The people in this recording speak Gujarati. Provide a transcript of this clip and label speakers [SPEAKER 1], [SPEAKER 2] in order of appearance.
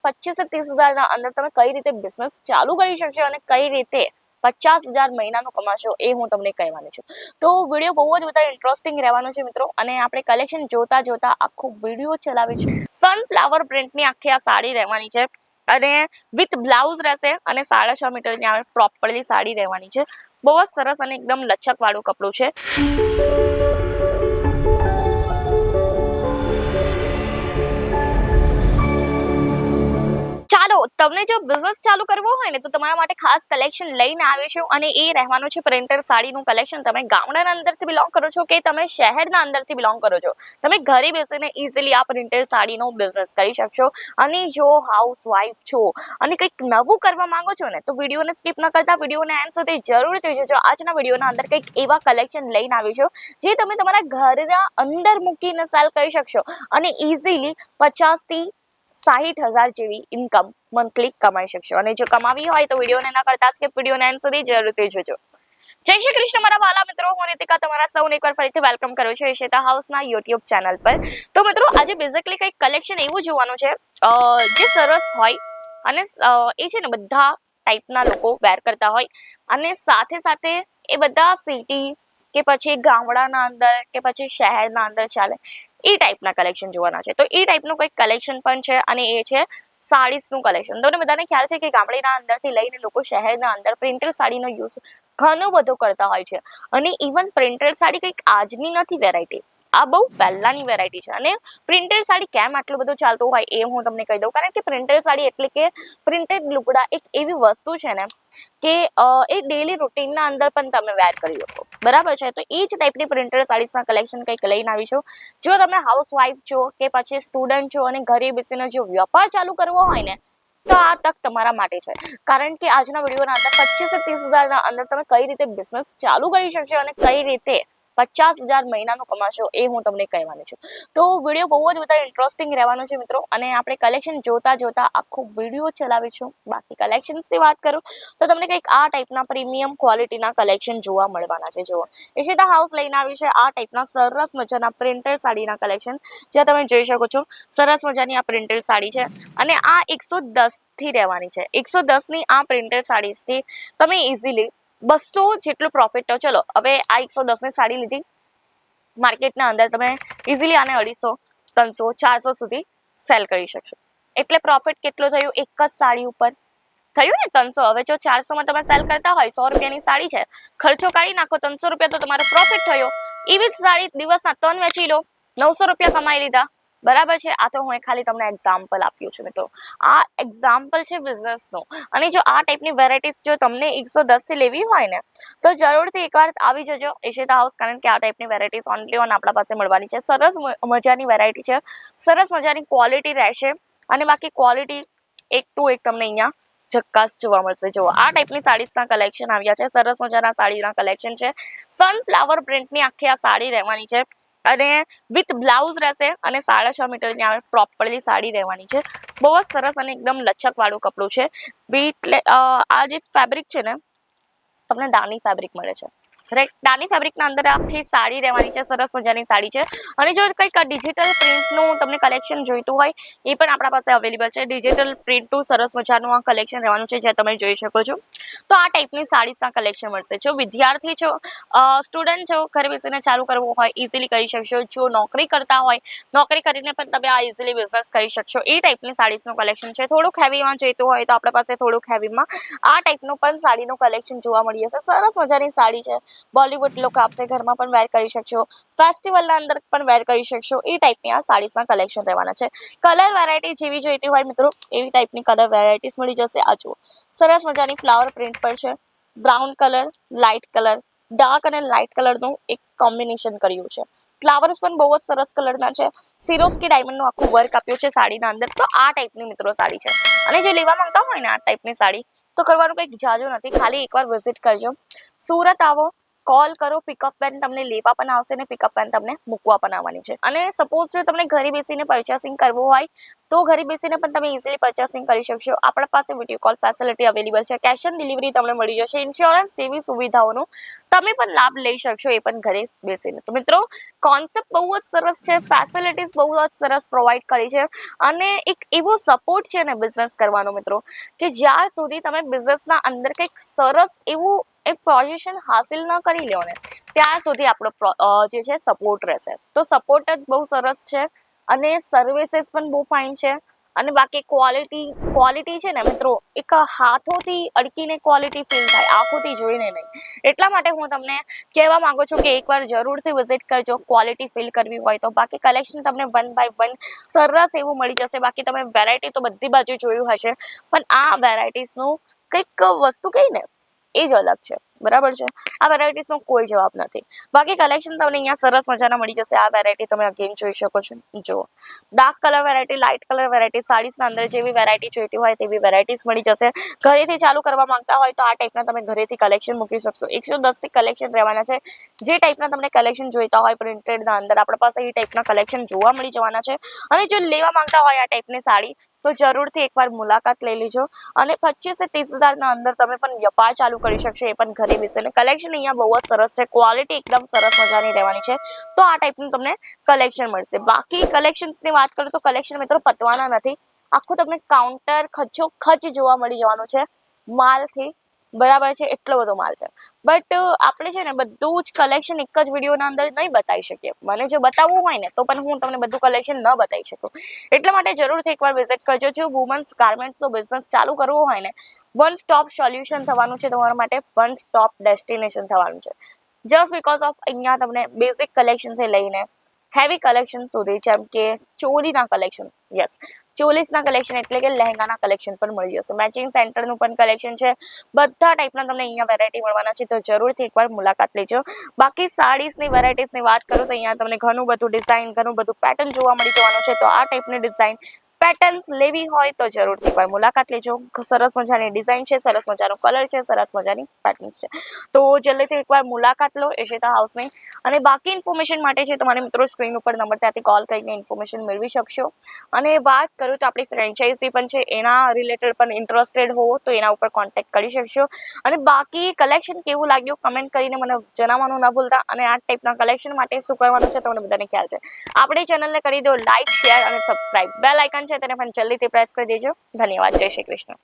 [SPEAKER 1] 25 થી 30,000 ના અંદર તમે કઈ રીતે બિઝનેસ ચાલુ કરી શકશો અને કઈ રીતે 50,000 મહિનાનું કમાશો એ હું તમને કહેવાની છું. તો વિડીયો બહુ જ બધા ઇન્ટરેસ્ટિંગ રહેવાનો છે મિત્રો, અને આપણે કલેક્શન જોતા જોતા આખો વિડીયો ચલાવીશું. સનફ્લાવર પ્રિન્ટની આખી આ સાડી રહેવાની છે અને વિથ બ્લાઉઝ રહેશે અને 6.5 મીટરની આવે પ્રોપરલી સાડી રહેવાની છે. બહુ જ સરસ અને એકદમ લચક વાળું કપડું છે. ચાલો, તમને જો બિઝનેસ ચાલુ કરવો હોય ને તો તમારા માટે ખાસ કલેક્શન લઈને આવીશું, અને એ રહેવાનું છે પ્રિન્ટેડ સાડીનું કલેક્શન. તમે ગામડાના અંદરથી બિલોંગ કરો છો કે તમે શહેરના અંદરથી બિલોંગ કરો છો, તમે ઘરે બેસીને ઇઝીલી આ પ્રિન્ટેડ સાડીનો બિઝનેસ કરી શકશો. અને જો હાઉસ વાઇફ છો અને કંઈક નવું કરવા માંગો છો ને તો વિડીયોને સ્કીપ ન કરતા વિડીયોને એન્ડ સુધી જરૂરથી જોજો. આજના વિડીયોના અંદર કંઈક એવા કલેક્શન લઈને આવીશું જે તમે તમારા ઘરના અંદર મૂકીને સેલ કરી શકશો અને ઇઝીલી 50 થી 60,000 જેવી ઇન્કમ મંથલી કમાઈ શકશો. અને જો કમાવી હોય તો વિડીયોને ના કરતા સ્કીપ વિડીયોને એન્ડ સુધી જરૂરથી જોજો. જય શ્રી કૃષ્ણ મારા વાલા મિત્રો, હું રીતિકા તમારા સૌને એકવાર ફરીથી વેલકમ કરું છું ઈશિતા હાઉસના યુટ્યુબ ચેનલ પર. તો મિત્રો, આજે બેઝિકલી કંઈક કલેક્શન એવું જોવાનું છે જે સરસ હોય અને એ છે ને બધા ટાઈપના લોકો વેર કરતા હોય, અને સાથે સાથે એ બધા સિટી કે પછી ગામડાના અંદર કે પછી શહેરના અંદર ચાલે એ ટાઈપના કલેક્શન જોવાના છે. તો એ ટાઈપનું કંઈક કલેક્શન પણ છે, અને એ છે સાડીઝનું કલેક્શન. તમને બધાને ખ્યાલ છે કે ગામડાના અંદરથી લઈને લોકો શહેરના અંદર પ્રિન્ટેડ સાડીનો યુઝ ઘણો બધો કરતા હોય છે. અને ઇવન પ્રિન્ટેડ સાડી કંઈક આજની નથી વેરાયટી, આ બહુ પહેલાની વેરાયટી છે. અને પ્રિન્ટેડ સાડી કેમ આટલું બધું ચાલતું હોય એ હું તમને કહી દઉં. કારણ કે પ્રિન્ટેડ સાડી એટલે કે પ્રિન્ટેડ લુગડા એક એવી વસ્તુ છે ને કે એ ડેલી રૂટીનના અંદર પણ તમે વેર કરી શકો, બરાબર છે. તો એ જ ટાઈપની પ્રિન્ટેડ સાડીઝના કલેક્શન કંઈક લઈને આવીશું. જો તમે હાઉસ વાઇફ છો કે પછી સ્ટુડન્ટ છો અને ઘરે બેસીને જો વ્યાપાર ચાલુ કરવો હોય ને તો આ તક તમારા માટે છે. કારણ કે આજના વિડીયોના અંદર 25 થી 30,000 ના અંદર તમે કઈ રીતે બિઝનેસ ચાલુ કરી શકશો અને કઈ રીતે 50,000 મહિનાનું કમાશો એ હું તમને કહેવાની છું. તો વિડીયો બહુ જ બધા ઇન્ટરેસ્ટિંગ રહેવાનો છે મિત્રો, અને આપણે કલેક્શન જોતા જોતા આખો વિડીયો ચલાવીશું. બાકી કલેક્શન્સની વાત કરું તો તમને કંઈક આ ટાઈપના પ્રીમિયમ ક્વોલિટીના કલેક્શન જોવા મળવાના છે. જુઓ, ઈશિતા હાઉસ લઈને આવી છે આ ટાઈપના સરસ મજાના પ્રિન્ટેડ સાડીના કલેક્શન, જે તમે જોઈ શકો છો. સરસ મજાની આ પ્રિન્ટેડ સાડી છે અને આ 110 થી રહેવાની છે. 110 ની આ પ્રિન્ટેડ સાડીઝથી તમે ઇઝીલી 200 જેટલું પ્રોફિટ. તો ચલો, હવે આ 110 ની સાડી લીધી માર્કેટના અંદર, તમે ઇઝીલી આને 250, 300, 400 સુધી સેલ કરી શકશો. એટલે પ્રોફિટ કેટલો થયું એક જ સાડી ઉપર? થયું ને 300. હવે જો 400 માં તમે સેલ કરતા હોય, 100 રૂપિયાની સાડી છે, ખર્ચો કાઢી નાખો, 300 રૂપિયા તો તમારો પ્રોફિટ થયો. એવી જ સાડી દિવસના 3 વેચી લો, 900 રૂપિયા કમાઈ લીધા, બરાબર છે. આ તો હું ખાલી તમને એક્ઝામ્પલ આપ્યું છે મિત્રો, આ એક્ઝામ્પલ છે બિઝનેસનું. અને જો આ ટાઈપની વેરાયટીઝ જો તમને 110 થી લેવી હોય ને તો જરૂરથી એકવાર આવી જજો ઈશિતા હાઉસ, કારણ કે આ ટાઈપની વેરાયટીઝ ઓનલી ઓન આપણા પાસે મળવાની છે. સરસ મજાની વેરાયટી છે, સરસ મજાની ક્વોલિટી રહેશે, અને બાકી ક્વોલિટી એક ટુ એક તમને અહીંયા ઝક્કાસ જોવા મળશે. જુઓ, આ ટાઈપની સાડીઝના કલેક્શન આવ્યા છે, સરસ મજાના સાડીના કલેક્શન છે. સનફ્લાવર પ્રિન્ટની આખી આ સાડી રહેવાની છે અને વિથ બ્લાઉઝ રહેશે, અને 6.5 મીટરની આવે પ્રોપરલી સાડી રહેવાની છે. બહુ જ સરસ અને એકદમ લચક વાળું કપડું છે. આ જે ફેબ્રિક છે ને તમને દાની ફેબ્રિક મળે છે, રાઈટ? દાની ફેબ્રિકના અંદર આખી સાડી રહેવાની છે, સરસ મજાની સાડી છે. અને જો કંઈક ડિજિટલ પ્રિન્ટનું તમને કલેક્શન જોઈતું હોય એ પણ આપણા પાસે અવેલેબલ છે. ડિજિટલ પ્રિન્ટનું સરસ મજાનું આ કલેક્શન રહેવાનું છે, જે તમે જોઈ શકો છો. તો આ ટાઈપની સાડીઝના કલેક્શન મળશે. જો વિદ્યાર્થી છો, સ્ટુડન્ટ છો, ઘરે બેસીને ચાલુ કરવું હોય ઇઝીલી કરી શકશો. જો નોકરી કરતા હોય, નોકરી કરીને પણ તમે આ ઇઝીલી બિઝનેસ કરી શકશો. એ ટાઈપની સાડીઝનું કલેક્શન છે. થોડુંક હેવીમાં જોઈતું હોય તો આપણા પાસે થોડુંક હેવીમાં આ ટાઈપનું પણ સાડીનું કલેક્શન જોવા મળી જશે. સરસ મજાની સાડી છે, બોલિવૂડ લુક આપશે, ઘરમાં પણ વેર કરી શકશો, ફેસ્ટિવલના અંદર પણ વેર કરી શકશો. એ ટાઈપની આ સાડીઝના કલેક્શન રહેવાના છે. કલર વેરાયટી જેવી જોઈતી હોય મિત્રો એવી ટાઈપની કલર વેરાયટીઝ મળી જશે. આ જુઓ, સરસ મજાની ફ્લાવર પ્રિન્ટ પર છે, brown colour, light colour, dark અને લાઇટ કલરનું એક કોમ્બિનેશન કર્યું છે. ફ્લાવર્સ પણ બહુ જ સરસ કલરના છે. સિરોસ્કી ડાયમંડનું આખું વર્ક આપ્યું છે સાડીના અંદર. તો આ ટાઈપની મિત્રો સાડી છે, અને જો લેવા માંગતા હોય ને આ ટાઈપની સાડી તો કરવાનું કંઈક જાજુ નથી, ખાલી એકવાર વિઝિટ કરજો. સુરત આવો, કોલ કરો, પિકઅપ વેન તમને લેવા પણ આવશે ને પિકઅપ વેન તમને મૂકવા પણ આવવાની છે. અને સપોઝ જો તમને ઘરે બેસીને પરચેસિંગ કરવું હોય તો ઘરે બેસીને પણ તમે ઇઝીલી પરચેસિંગ કરી શકશો. આપણા પાસે વિડીયો કોલ ફેસિલિટી અવેલેબલ છે, કેશ ઓન ડિલિવરી તમને મળી જશે, ઇન્સ્યોરન્સ જેવી સુવિધાઓનો તમે પણ લાભ લઈ શકશો, એ પણ ઘરે બેસીને. તો મિત્રો કોન્સેપ્ટ બહુ જ સરસ છે, ફેસિલિટીઝ બહુ જ સરસ પ્રોવાઈડ કરી છે અને એક એવો સપોર્ટ છે ને બિઝનેસ કરવાનો મિત્રો કે જ્યાં સુધી તમે બિઝનેસના અંદર કંઈક સરસ એવું એક પોઝિશન હાસિલ ન કરી લ્યો ને ત્યાં સુધી આપણો જે છે સપોર્ટ રહેશે. તો સપોર્ટ જ બહુ સરસ છે અને સર્વિસીસ પણ બહુ ફાઇન છે અને બાકી ક્વોલિટી છે ને મિત્રો એક હાથોથી અડકીને ક્વોલિટી ફીલ થાય, આંખોથી જોઈને નહીં. એટલા માટે હું તમને કહેવા માંગુ છું કે એકવાર જરૂરથી વિઝિટ કરજો ક્વોલિટી ફીલ કરવી હોય તો. બાકી કલેક્શન તમને 1 બાય 1 સરસ એવું મળી જશે. બાકી તમે વેરાયટી તો બધી બાજુ જોયું હશે, પણ આ વેરાયટીઝનું કંઈક વસ્તુ કહી ને એ જ અલગ છે, બરાબર છે. આ વેરાયટીઝનો કોઈ જવાબ નથી. બાકી કલેક્શન તમને અહીંયા સરસ મજાના મળી જશે. આ વેરાયટી તમે અગેન જોઈ શકો છો. જો dark colour variety, light colour variety, સાડીસના અંદર જેવી વેરાયટી જોઈતી હોય તેવી વેરાયટીઝ મળી જશે. ઘરેથી ચાલુ કરવા માંગતા હોય તો આ ટાઈપના તમે ઘરેથી કલેક્શન મૂકી શકશો. 110 થી કલેક્શન રહેવાના છે. જે ટાઈપના તમને કલેક્શન જોઈતા હોય પ્રિન્ટેડના અંદર આપણા પાસે એ ટાઈપના કલેક્શન જોવા મળી જવાના છે. અને જો લેવા માંગતા હોય આ ટાઈપની સાડી તો જરૂરથી એકવાર મુલાકાત લઈ લેજો અને 25 થી 30 હજારના અંદર તમે પણ વ્યાપાર ચાલુ કરી શકશો, એ પણ ઘરે બેસીને. કલેક્શન અહીંયા બહુ જ સરસ છે, ક્વોલિટી એકદમ સરસ મજાની રહેવાની છે. તો આ ટાઈપનું તમને કલેક્શન મળશે. બાકી કલેક્શન્સની વાત કરું તો કલેક્શન મિત્રો પતવાના નથી. આખું તમને કાઉન્ટર ખચ જોવા મળી જવાનું છે માલથી, બરાબર છે. એટલો બધો માલ છે, બટ આપણે છે ને બધું જ કલેક્શન એક જ વિડીયોના અંદર નહીં બતાવી શકીએ. મને જો બતાવવું હોય ને તો પણ હું તમને બધું કલેક્શન ન બતાવી શકું. એટલા માટે જરૂરથી એકવાર વિઝિટ કરજો. જો વુમન્સ ગાર્મેન્ટ્સનો બિઝનેસ ચાલુ કરવો હોય ને, વન સ્ટોપ સોલ્યુશન થવાનું છે તમારા માટે, વન સ્ટોપ ડેસ્ટિનેશન થવાનું છે. જસ્ટ બીકોઝ ઓફ અહીંયા તમને બેઝિક કલેક્શનથી લઈને હેવી કલેક્શન સુધી, જેમ કે ચોલીના કલેક્શન, યસ ચોલીસના કલેક્શન એટલે કે લહેંગાના કલેક્શન પણ મળી જશે. મેચિંગ સેન્ટરનું પણ કલેક્શન છે. બધા ટાઈપના તમને અહીંયા વેરાયટી મળવાના છે. તો જરૂરથી એકવાર મુલાકાત લેજો. બાકી સાડીઝની વેરાયટીઝની વાત કરું તો અહીંયા તમને ઘણું બધું ડિઝાઇન, ઘણું બધું પેટર્ન જોવા મળી જવાનું છે. તો આ ટાઈપની ડિઝાઇન પેટર્ન્સ લેવી હોય તો જરૂરથી એકવાર મુલાકાત લેજો. સરસ મજાની ડિઝાઇન છે, સરસ મજાનો કલર છે, સરસ મજાની પેટર્ન્સ છે. તો જલ્દીથી એકવાર મુલાકાત લો ઇશિતા હાઉસની. અને બાકી ઇન્ફોર્મેશન માટે છે તમારે મિત્રો સ્ક્રીન ઉપર નંબર ત્યાંથી કોલ કરીને ઇન્ફોર્મેશન મેળવી શકશો. અને વાત કરું તો આપણી ફ્રેન્ચાઇઝી પણ છે, એના રિલેટેડ પણ ઇન્ટરેસ્ટેડ હો તો એના ઉપર કોન્ટેક્ટ કરી શકશો. અને બાકી કલેક્શન કેવું લાગ્યું કમેન્ટ કરીને મને જણાવવાનું ન ભૂલતા. અને આ ટાઈપના કલેક્શન માટે શું કરવાનું છે તમને બધાને ખ્યાલ છે. આપણી ચેનલને કરી દો લાઇક, શેર અને સબસ્ક્રાઇબ. બેલ આઇકન છે તેને પણ જલ્દીથી પ્રેસ કરી દેજો. ધન્યવાદ. જય શ્રી કૃષ્ણ.